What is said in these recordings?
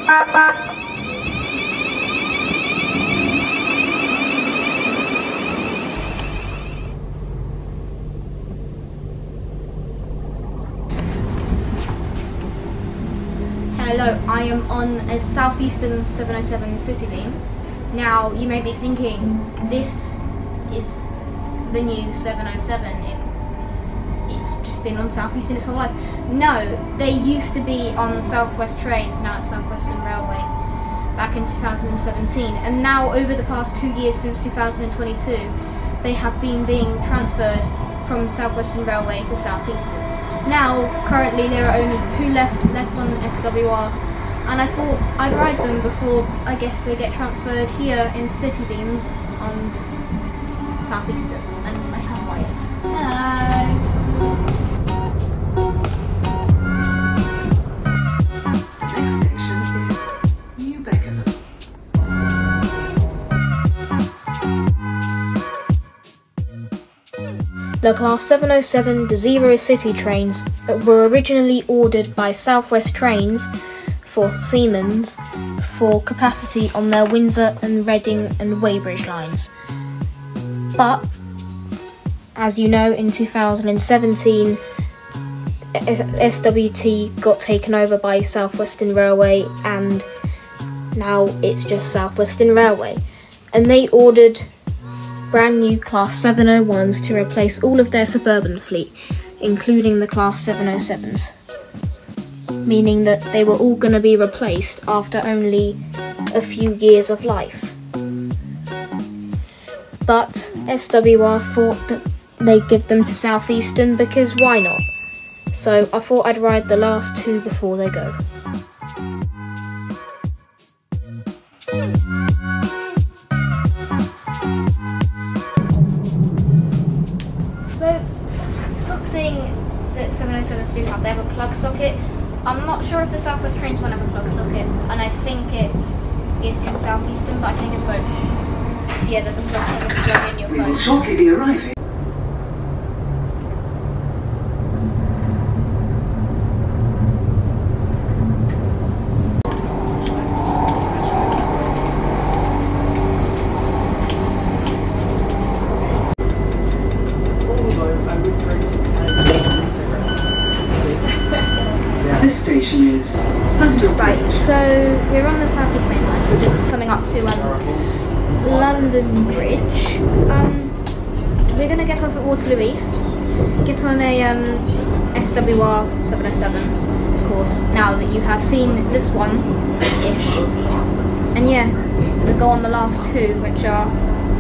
Hello, I am on a Southeastern 707 City Beam. Now, you may be thinking, this is the new 707. It's just been on Southeastern its whole life. No, they used to be on Southwest Trains, now it's Southwestern Railway, back in 2017. And now, over the past 2 years since 2022, they have been being transferred from Southwestern Railway to Southeastern. Now, currently there are only 2 left on SWR, and I thought I'd ride them before I guess they get transferred here into City Beams on Southeastern. And I have Wyatt. The Class 707 to 0 City trains were originally ordered by Southwest Trains for Siemens for capacity on their Windsor and Reading and Weybridge lines. But, as you know, in 2017, SWT got taken over by Southwestern Railway, and now it's just Southwestern Railway. And they ordered brand new Class 701s to replace all of their suburban fleet, including the Class 707s. Meaning that they were all going to be replaced after only a few years of life. But SWR thought that they'd give them to Southeastern because why not? So I thought I'd ride the last 2 before they go. So, something that 707s do have, they have a plug socket. I'm not sure if the Southwest Trains one have a plug socket, and I think it is just Southeastern, but I think it's both. So yeah, there's a plug socket to plug in your phone. We will shortly be arriving. This station is London. Right, so we're on the South East Main Line. We're just coming up to London Bridge. We're going to get off at Waterloo East, get on a SWR 707, of course, now that you have seen this one-ish. And yeah, we'll go on the last 2, which are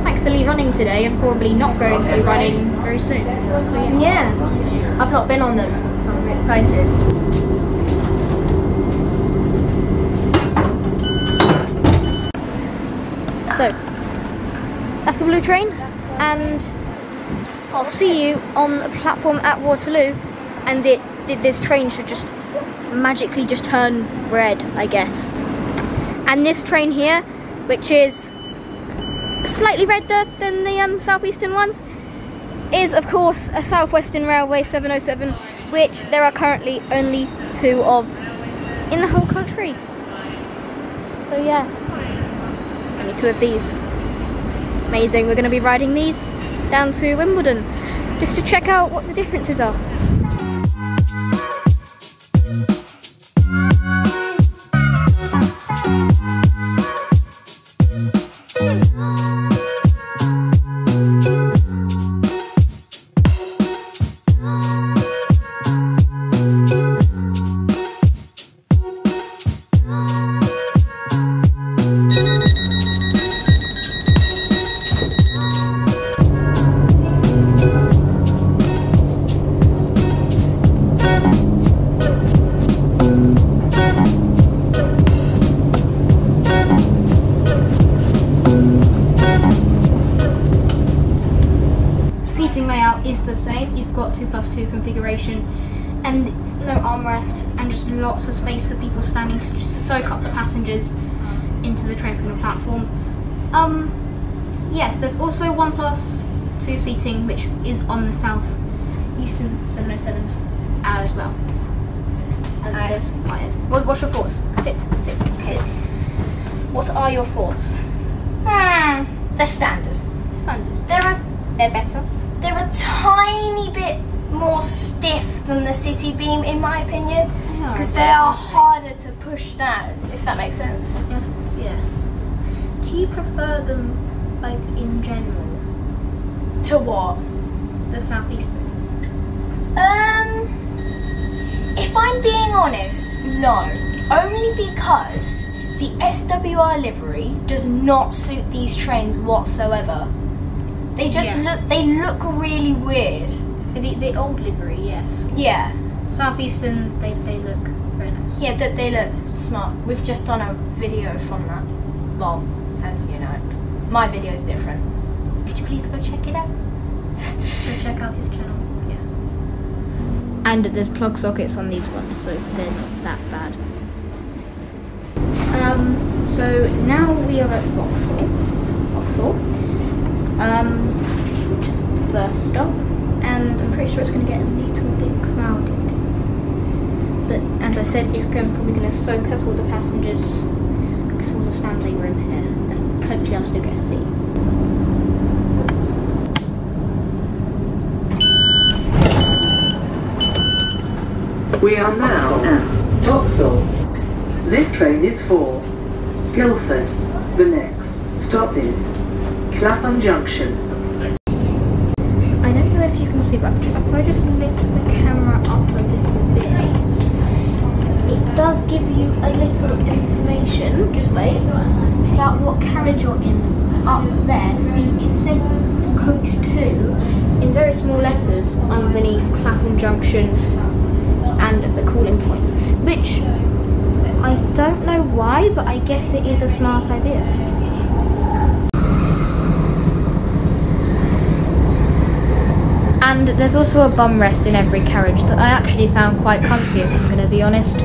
thankfully running today and probably not going to be running very soon. So yeah, I've not been on them, so I'm really excited. So, that's the blue train, and I'll see you on the platform at Waterloo, and this train should just magically just turn red, I guess. And this train here, which is slightly redder than the Southeastern ones, is of course a Southwestern Railway 707, which there are currently only 2 of in the whole country. So yeah. Only 2 of these. Amazing. We're going to be riding these down to Wimbledon just to check out what the differences are. Layout is the same. You've got 2+2 configuration and no armrest and just lots of space for people standing to just soak up the passengers into the train from the platform. Yes, there's also 1+2 seating which is on the Southeastern 707s as well. Yes, Wyatt. What's your thoughts? Sit. What are your thoughts? They're standard. They're better. They're a tiny bit more stiff than the City Beam, in my opinion, because they are harder to push down, if that makes sense. Yes. Yeah. Do you prefer them, like, in general? To what? The Southeastern. If I'm being honest, no. Only because the SWR livery does not suit these trains whatsoever. They just they look really weird. The old livery, yes. Yeah. Southeastern, they look very nice. Yeah, they look smart. We've just done a video from that. Well, as you know, my video is different. Could you please go check it out? Go check out his channel. Yeah. And there's plug sockets on these ones, so they're not that bad. So now we are at Vauxhall, which is the first stop, and I'm pretty sure it's going to get a little bit crowded. But as I said, it's probably going to soak up all the passengers because all the standing room here, and hopefully I'll still get a seat. We are now at Vauxhall. This train is for Guildford. The next stop is Clapham Junction. I don't know if you can see, but if I just lift the camera up a little bit, it does give you a little information, just wait, about what carriage you're in up there. See, it says coach 2 in very small letters underneath Clapham Junction and the cooling points, which I don't know why, but I guess it is a smart idea. And there's also a bum rest in every carriage that I actually found quite comfy, if I'm going to be honest.